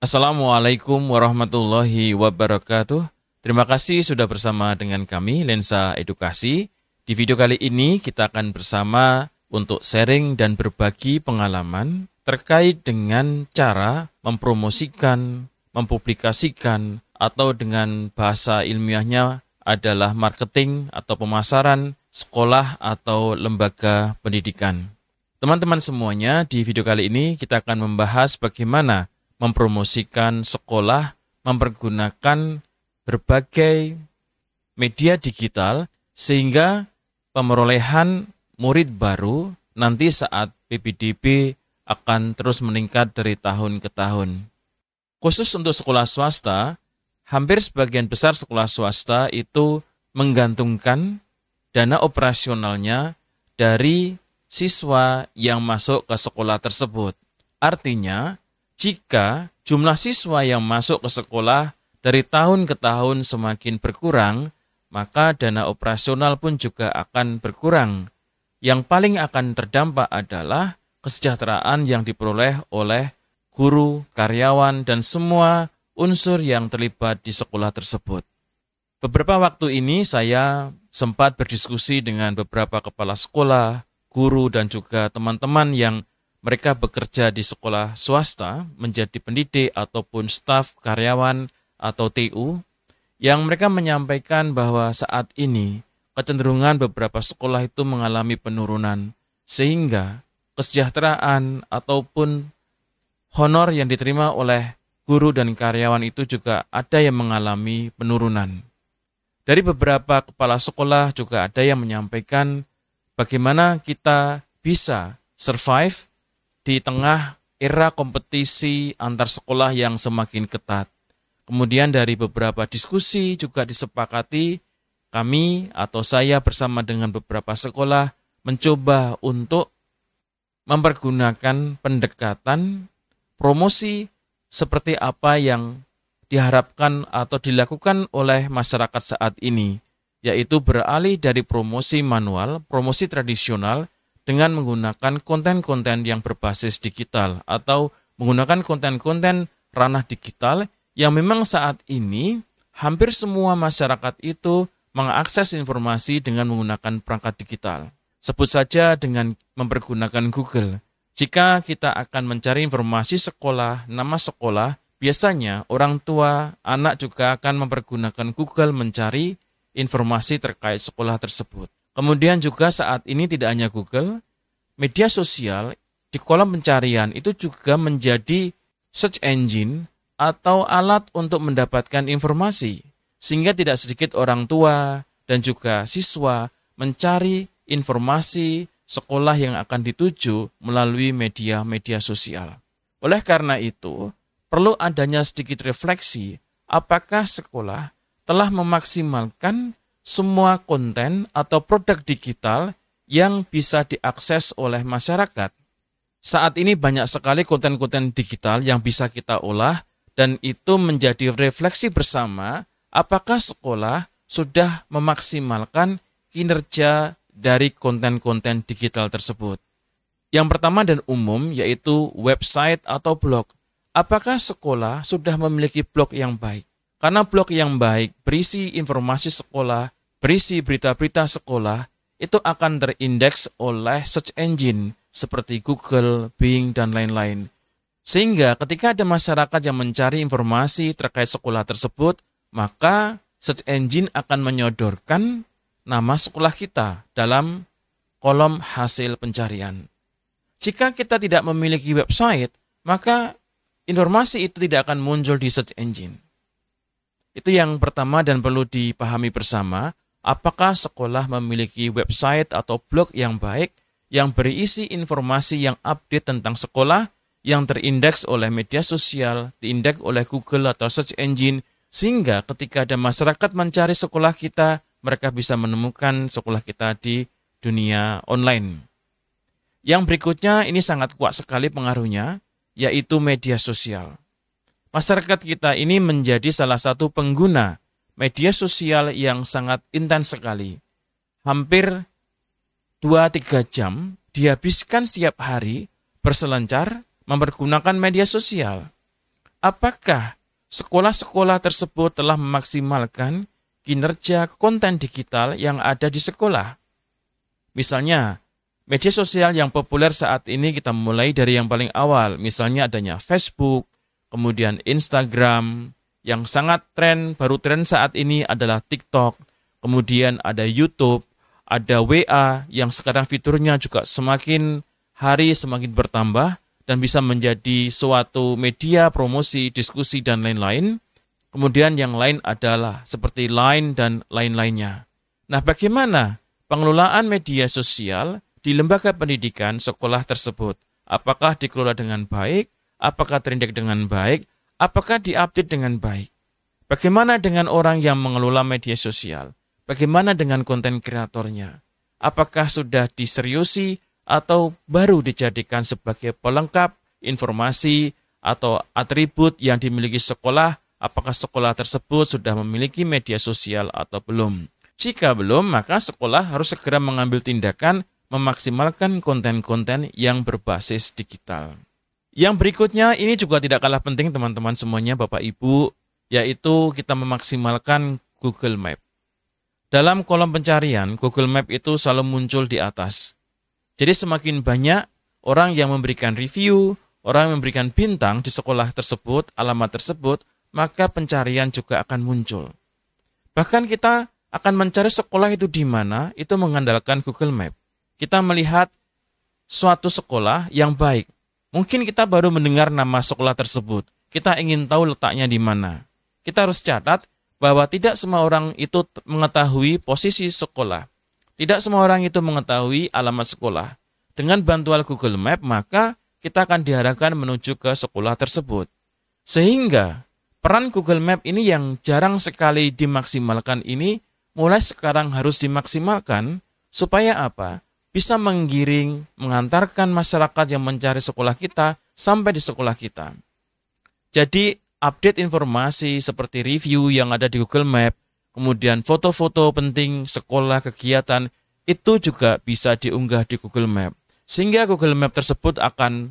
Assalamualaikum warahmatullahi wabarakatuh. Terima kasih sudah bersama dengan kami, Lensa Edukasi. Di video kali ini kita akan bersama untuk sharing dan berbagi pengalaman terkait dengan cara mempromosikan, mempublikasikan, atau dengan bahasa ilmiahnya adalah marketing atau pemasaran sekolah atau lembaga pendidikan. Teman-teman semuanya, di video kali ini kita akan membahas bagaimana mempromosikan sekolah mempergunakan berbagai media digital sehingga pemerolehan murid baru nanti saat PPDB akan terus meningkat dari tahun ke tahun. Khusus untuk sekolah swasta, hampir sebagian besar sekolah swasta itu menggantungkan dana operasionalnya dari siswa yang masuk ke sekolah tersebut. Artinya, jika jumlah siswa yang masuk ke sekolah dari tahun ke tahun semakin berkurang, maka dana operasional pun juga akan berkurang. Yang paling akan terdampak adalah kesejahteraan yang diperoleh oleh guru, karyawan, dan semua unsur yang terlibat di sekolah tersebut. Beberapa waktu ini saya sempat berdiskusi dengan beberapa kepala sekolah, guru, dan juga teman-teman yang mereka bekerja di sekolah swasta, menjadi pendidik ataupun staf, karyawan, atau TU, yang mereka menyampaikan bahwa saat ini kecenderungan beberapa sekolah itu mengalami penurunan, sehingga kesejahteraan ataupun honor yang diterima oleh guru dan karyawan itu juga ada yang mengalami penurunan. Dari beberapa kepala sekolah juga ada yang menyampaikan bagaimana kita bisa survive di tengah era kompetisi antar sekolah yang semakin ketat. Kemudian dari beberapa diskusi juga disepakati, kami atau saya bersama dengan beberapa sekolah mencoba untuk mempergunakan pendekatan promosi seperti apa yang diharapkan atau dilakukan oleh masyarakat saat ini, yaitu beralih dari promosi manual, promosi tradisional, dengan menggunakan konten-konten yang berbasis digital atau menggunakan konten-konten ranah digital yang memang saat ini hampir semua masyarakat itu mengakses informasi dengan menggunakan perangkat digital. Sebut saja dengan mempergunakan Google. Jika kita akan mencari informasi sekolah, nama sekolah, biasanya orang tua, anak juga akan mempergunakan Google mencari informasi terkait sekolah tersebut. Kemudian juga saat ini tidak hanya Google, media sosial di kolom pencarian itu juga menjadi search engine atau alat untuk mendapatkan informasi. Sehingga tidak sedikit orang tua dan juga siswa mencari informasi sekolah yang akan dituju melalui media-media sosial. Oleh karena itu, perlu adanya sedikit refleksi apakah sekolah telah memaksimalkan semua konten atau produk digital yang bisa diakses oleh masyarakat. Saat ini banyak sekali konten-konten digital yang bisa kita olah dan itu menjadi refleksi bersama apakah sekolah sudah memaksimalkan kinerja dari konten-konten digital tersebut. Yang pertama dan umum yaitu website atau blog. Apakah sekolah sudah memiliki blog yang baik? Karena blog yang baik berisi informasi sekolah, berisi berita-berita sekolah, itu akan terindeks oleh search engine seperti Google, Bing, dan lain-lain. Sehingga ketika ada masyarakat yang mencari informasi terkait sekolah tersebut, maka search engine akan menyodorkan nama sekolah kita dalam kolom hasil pencarian. Jika kita tidak memiliki website, maka informasi itu tidak akan muncul di search engine. Itu yang pertama dan perlu dipahami bersama, apakah sekolah memiliki website atau blog yang baik yang berisi informasi yang update tentang sekolah yang terindeks oleh media sosial, diindeks oleh Google atau search engine, sehingga ketika ada masyarakat mencari sekolah kita, mereka bisa menemukan sekolah kita di dunia online. Yang berikutnya ini sangat kuat sekali pengaruhnya, yaitu media sosial. Masyarakat kita ini menjadi salah satu pengguna media sosial yang sangat intens sekali. Hampir 2-3 jam dihabiskan setiap hari berselancar mempergunakan media sosial. apakah sekolah-sekolah tersebut telah memaksimalkan kinerja konten digital yang ada di sekolah? Misalnya, media sosial yang populer saat ini kita mulai dari yang paling awal, misalnya adanya Facebook, kemudian Instagram, yang sangat baru tren saat ini adalah TikTok, kemudian ada YouTube, ada WA yang sekarang fiturnya juga semakin hari semakin bertambah dan bisa menjadi suatu media promosi, diskusi, dan lain-lain. Kemudian yang lain adalah seperti Line dan lain-lainnya. Nah, bagaimana pengelolaan media sosial di lembaga pendidikan sekolah tersebut? Apakah dikelola dengan baik? Apakah terindeks dengan baik? Apakah diupdate dengan baik? Bagaimana dengan orang yang mengelola media sosial? Bagaimana dengan konten kreatornya? Apakah sudah diseriusi atau baru dijadikan sebagai pelengkap informasi atau atribut yang dimiliki sekolah? Apakah sekolah tersebut sudah memiliki media sosial atau belum? Jika belum, maka sekolah harus segera mengambil tindakan memaksimalkan konten-konten yang berbasis digital. Yang berikutnya ini juga tidak kalah penting teman-teman semuanya, Bapak Ibu, yaitu kita memaksimalkan Google Map. Dalam kolom pencarian, Google Map itu selalu muncul di atas. Jadi semakin banyak orang yang memberikan review, orang yang memberikan bintang di sekolah tersebut, alamat tersebut, maka pencarian juga akan muncul. Bahkan kita akan mencari sekolah itu di mana, itu mengandalkan Google Map. Kita melihat suatu sekolah yang baik. Mungkin kita baru mendengar nama sekolah tersebut. Kita ingin tahu letaknya di mana. Kita harus catat bahwa tidak semua orang itu mengetahui posisi sekolah. Tidak semua orang itu mengetahui alamat sekolah. Dengan bantuan Google Map, maka kita akan diarahkan menuju ke sekolah tersebut. Sehingga peran Google Map ini yang jarang sekali dimaksimalkan ini, mulai sekarang harus dimaksimalkan. Supaya apa? Bisa menggiring, mengantarkan masyarakat yang mencari sekolah kita sampai di sekolah kita. Jadi, update informasi seperti review yang ada di Google Map, kemudian foto-foto penting sekolah, kegiatan, itu juga bisa diunggah di Google Map. Sehingga Google Map tersebut akan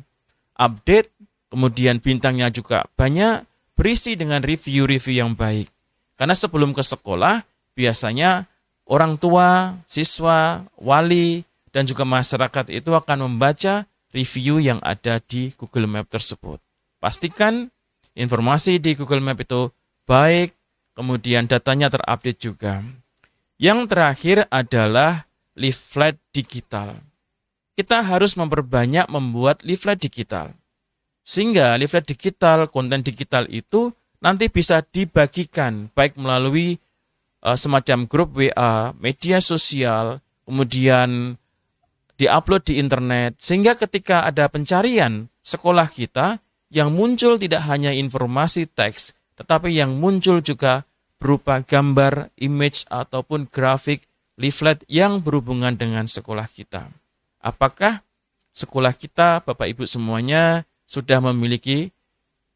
update, kemudian bintangnya juga banyak, berisi dengan review-review yang baik. Karena sebelum ke sekolah, biasanya orang tua, siswa, wali, dan juga masyarakat itu akan membaca review yang ada di Google Map tersebut. Pastikan informasi di Google Map itu baik, kemudian datanya terupdate juga. Yang terakhir adalah leaflet digital. Kita harus memperbanyak membuat leaflet digital. Sehingga leaflet digital, konten digital itu nanti bisa dibagikan baik melalui semacam grup WA, media sosial, kemudian di-upload di internet, sehingga ketika ada pencarian sekolah kita, yang muncul tidak hanya informasi teks, tetapi yang muncul juga berupa gambar, image, ataupun grafik leaflet yang berhubungan dengan sekolah kita. Apakah sekolah kita, Bapak Ibu semuanya, sudah memiliki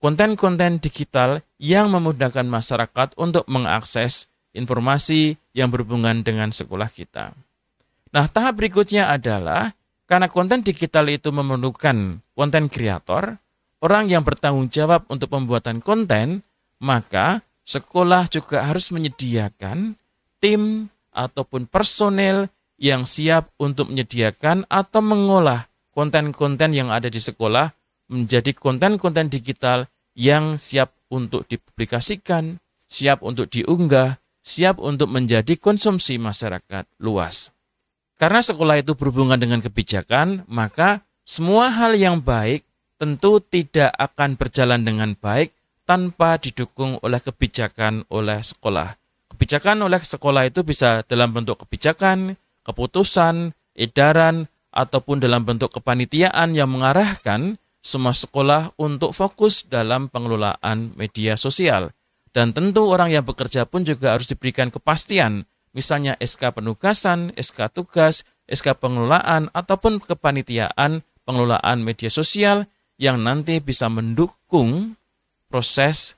konten-konten digital yang memudahkan masyarakat untuk mengakses informasi yang berhubungan dengan sekolah kita? Nah, tahap berikutnya adalah karena konten digital itu memerlukan konten kreator, orang yang bertanggung jawab untuk pembuatan konten, maka sekolah juga harus menyediakan tim ataupun personel yang siap untuk menyediakan atau mengolah konten-konten yang ada di sekolah menjadi konten-konten digital yang siap untuk dipublikasikan, siap untuk diunggah, siap untuk menjadi konsumsi masyarakat luas. Karena sekolah itu berhubungan dengan kebijakan, maka semua hal yang baik tentu tidak akan berjalan dengan baik tanpa didukung oleh kebijakan oleh sekolah. Kebijakan oleh sekolah itu bisa dalam bentuk kebijakan, keputusan, edaran, ataupun dalam bentuk kepanitiaan yang mengarahkan semua sekolah untuk fokus dalam pengelolaan media sosial. Dan tentu orang yang bekerja pun juga harus diberikan kepastian, misalnya SK penugasan, SK tugas, SK pengelolaan, ataupun kepanitiaan pengelolaan media sosial yang nanti bisa mendukung proses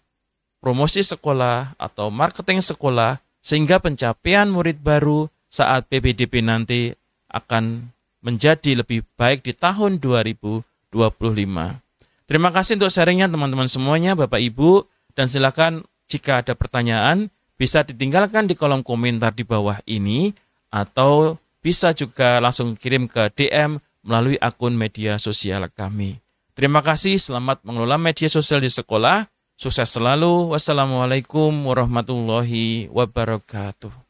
promosi sekolah atau marketing sekolah sehingga pencapaian murid baru saat PPDB nanti akan menjadi lebih baik di tahun 2025. Terima kasih untuk sharingnya teman-teman semuanya, Bapak Ibu, dan silakan jika ada pertanyaan bisa ditinggalkan di kolom komentar di bawah ini atau bisa juga langsung kirim ke DM melalui akun media sosial kami. Terima kasih, selamat mengelola media sosial di sekolah. Sukses selalu. Wassalamualaikum warahmatullahi wabarakatuh.